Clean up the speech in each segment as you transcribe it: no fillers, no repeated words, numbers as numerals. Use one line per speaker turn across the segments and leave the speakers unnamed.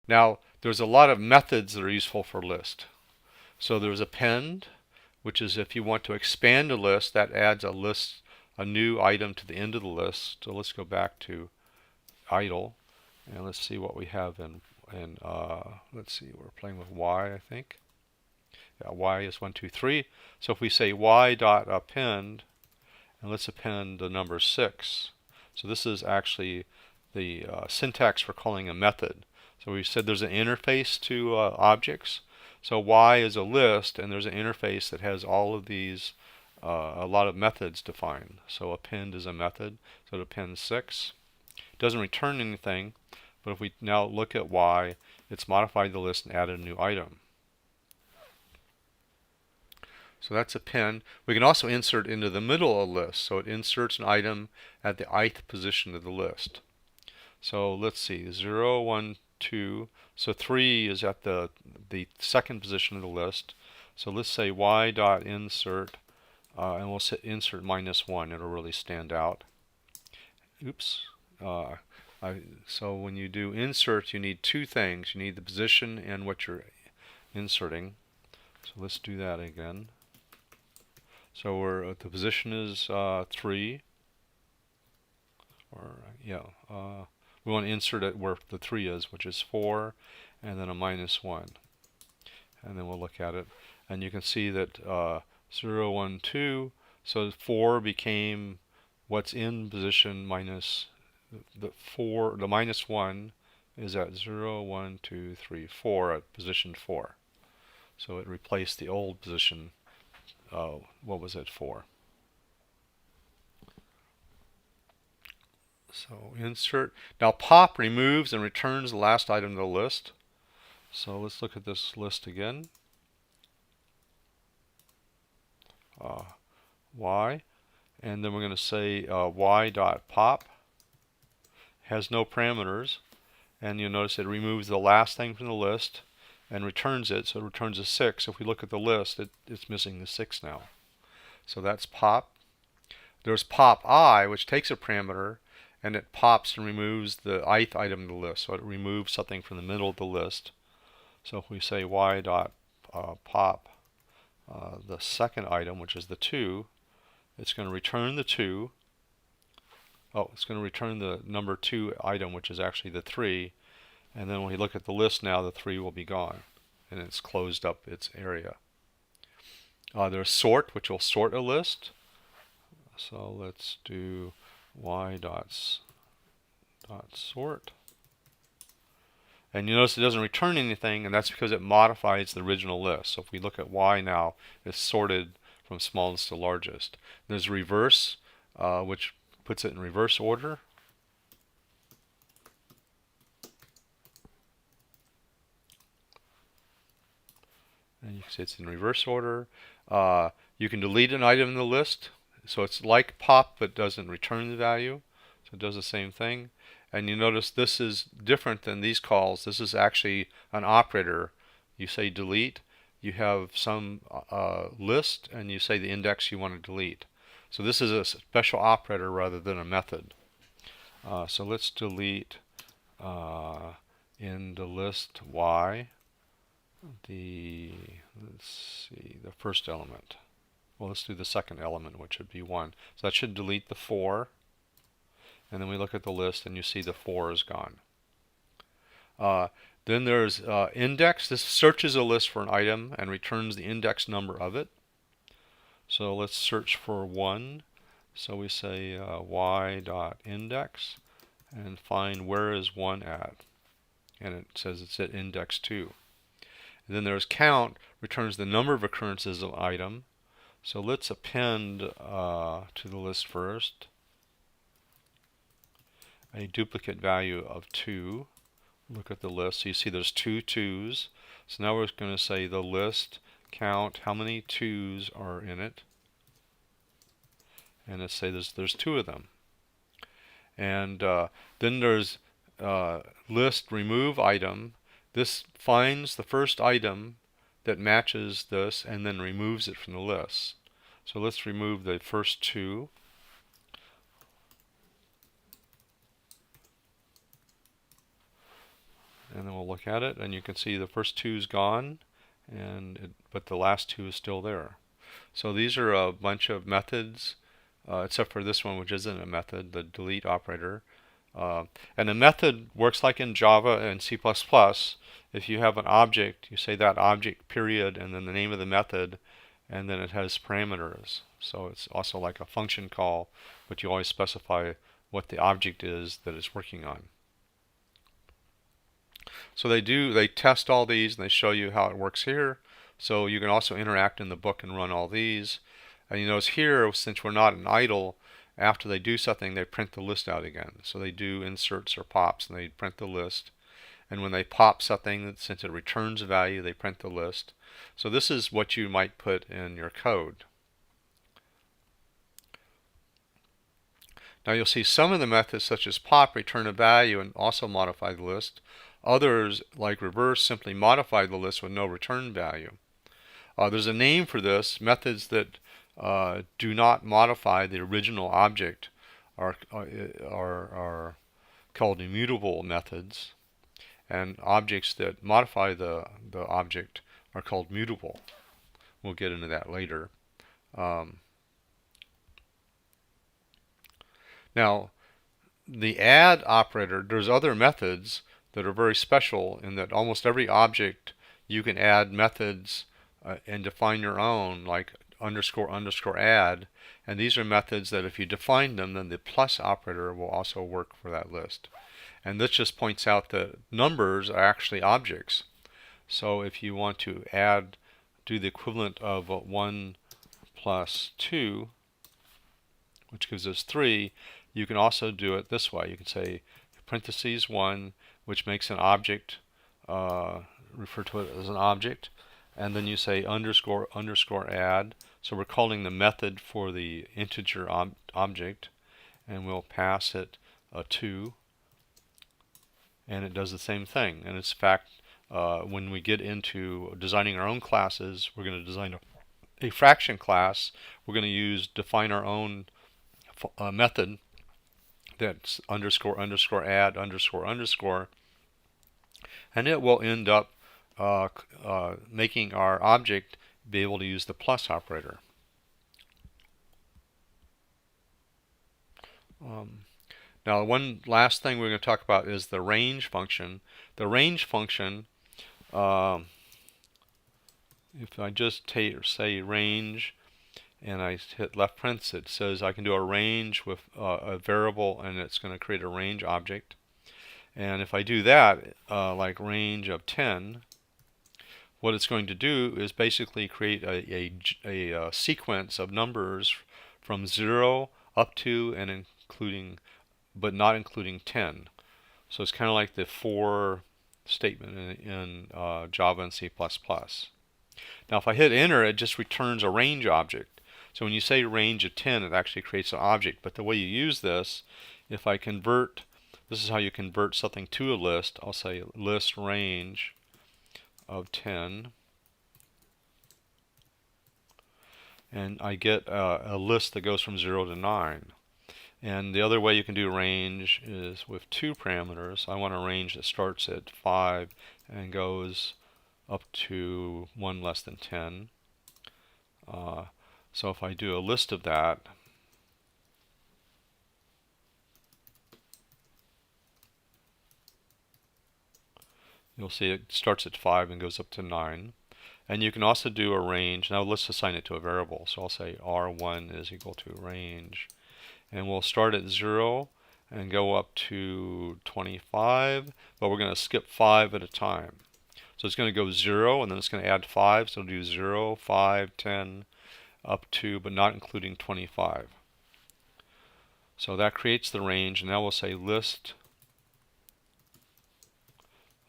Now, there's a lot of methods that are useful for list. So there's append, which is if you want to expand a list, that adds a new item to the end of the list. So let's go back to idle, and let's see what we have in let's see, we're playing with y, I think. Yeah, y is 1, 2, 3. So if we say y dot append, and let's append the number 6. So this is actually the syntax for calling a method. So we said there's an interface to objects. So y is a list, and there's an interface that has all of these, a lot of methods defined. So append is a method, so it appends 6. It doesn't return anything, but if we now look at y, it's modified the list and added a new item. So that's append. We can also insert into the middle of a list. So it inserts an item at the ith position of the list. So let's see, 0, 1, 2. So 3 is at the second position of the list. So let's say y dot insert, and we'll say insert -1. It'll really stand out. Oops. So when you do insert, you need two things. You need the position and what you're inserting. So let's do that again. So the position is 3, or yeah, we want to insert it where the 3 is, which is 4, and then a -1. And then we'll look at it, and you can see that 0, 1, 2, so 4 became what's in position minus the -1 is at 0, 1, 2, 3, 4 at position 4. So it replaced the old position. What was it for? So insert. Now pop removes and returns the last item to the list. So let's look at this list again. Y, and then we're going to say y dot pop has no parameters, and you'll notice it removes the last thing from the list and returns it. So it returns a 6. If we look at the list, it's missing the 6 now. So that's pop. There's pop I, which takes a parameter, and it pops and removes the ith item of the list. So it removes something from the middle of the list. So if we say y dot pop the second item, which is the 2, it's going to return the 2. Oh, it's going to return the number 2 item, which is actually the 3. And then when we look at the list now, the 3 will be gone, and it's closed up its area. There's sort, which will sort a list. So let's do y dot sort. And you notice it doesn't return anything, and that's because it modifies the original list. So if we look at y now, it's sorted from smallest to largest. There's reverse, which puts it in reverse order. And you can see it's in reverse order. You can delete an item in the list. So it's like pop, but doesn't return the value. So it does the same thing. And you notice this is different than these calls. This is actually an operator. You say delete. You have some list, and you say the index you want to delete. So this is a special operator rather than a method. So let's delete in the list y let's see, the first element. Well, let's do the second element, which would be 1. So that should delete the 4. And then we look at the list, and you see the 4 is gone. Then there's index. This searches a list for an item and returns the index number of it. So let's search for 1. So we say y.index and find where is 1 at. And it says it's at index 2. And then there's count, returns the number of occurrences of item. So let's append to the list first a duplicate value of 2. Look at the list. So you see there's 2 2s. So now we're going to say the list count how many 2s are in it. And let's say there's 2 of them. And then there's list remove item. This finds the first item that matches this and then removes it from the list. So let's remove the first 2. and then we'll look at it, and you can see the first two's gone, but the last two is still there. So these are a bunch of methods, except for this one, which isn't a method, the delete operator. And a method works like in Java and C++. If you have an object, you say that object period and then the name of the method, and then it has parameters. So it's also like a function call, but you always specify what the object is that it's working on. So they test all these and they show you how it works here. So you can also interact in the book and run all these. And you notice here, since we're not an idle, after they do something, they print the list out again. So they do inserts or pops and they print the list. And when they pop something, since it returns a value, they print the list. So this is what you might put in your code. Now you'll see some of the methods, such as pop, return a value and also modify the list. Others, like reverse, simply modify the list with no return value. There's a name for this. Methods that do not modify the original object are called immutable methods, and objects that modify the object are called mutable. We'll get into that later. Now, the add operator, there's other methods that are very special in that almost every object you can add methods and define your own, like underscore underscore add. And these are methods that if you define them, then the plus operator will also work for that list. And this just points out that numbers are actually objects. So if you want to do the equivalent of 1 plus 2, which gives us 3, you can also do it this way. You can say parentheses 1, which makes an object, refer to it as an object, and then you say underscore underscore add. So we're calling the method for the integer object, and we'll pass it a 2, and it does the same thing. And it's in fact, when we get into designing our own classes, we're going to design a fraction class. We're going to define our own method that's underscore underscore add underscore underscore, and it will end up making our object be able to use the plus operator. Now, one last thing we're going to talk about is the range function. The range function, if I just say range and I hit left parenthesis, it says I can do a range with a variable, and it's going to create a range object. And if I do that, like range of 10, what it's going to do is basically create a sequence of numbers from 0 up to and including, but not including 10. So it's kind of like the for statement in Java and C++. Now if I hit enter, it just returns a range object. So when you say range of 10, it actually creates an object. But the way you use this, if I convert, this is how you convert something to a list. I'll say list range of 10. And I get a list that goes from 0 to 9. And the other way you can do range is with 2 parameters. I want a range that starts at 5 and goes up to 1 less than 10. So if I do a list of that, you'll see it starts at 5 and goes up to 9. And you can also do a range. Now let's assign it to a variable. So I'll say R1 is equal to range. And we'll start at 0 and go up to 25, but we're going to skip 5 at a time. So it's going to go 0, and then it's going to add 5, so it'll do 0, 5, 10, up to, but not including 25. So that creates the range, and now we'll say list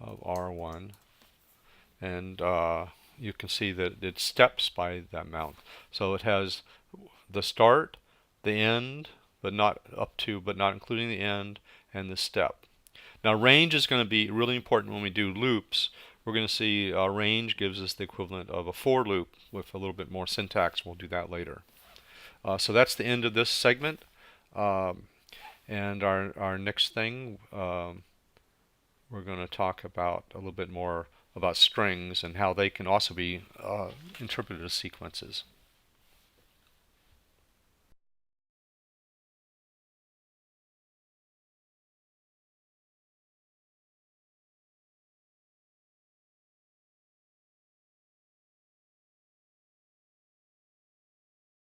of R1, and you can see that it steps by that amount. So it has the start, the end, but not up to, but not including the end, and the step. Now range is going to be really important when we do loops. We're going to see range gives us the equivalent of a for loop with a little bit more syntax. We'll do that later. So that's the end of this segment. And our next thing we're going to talk about a little bit more about strings and how they can also be interpreted as sequences.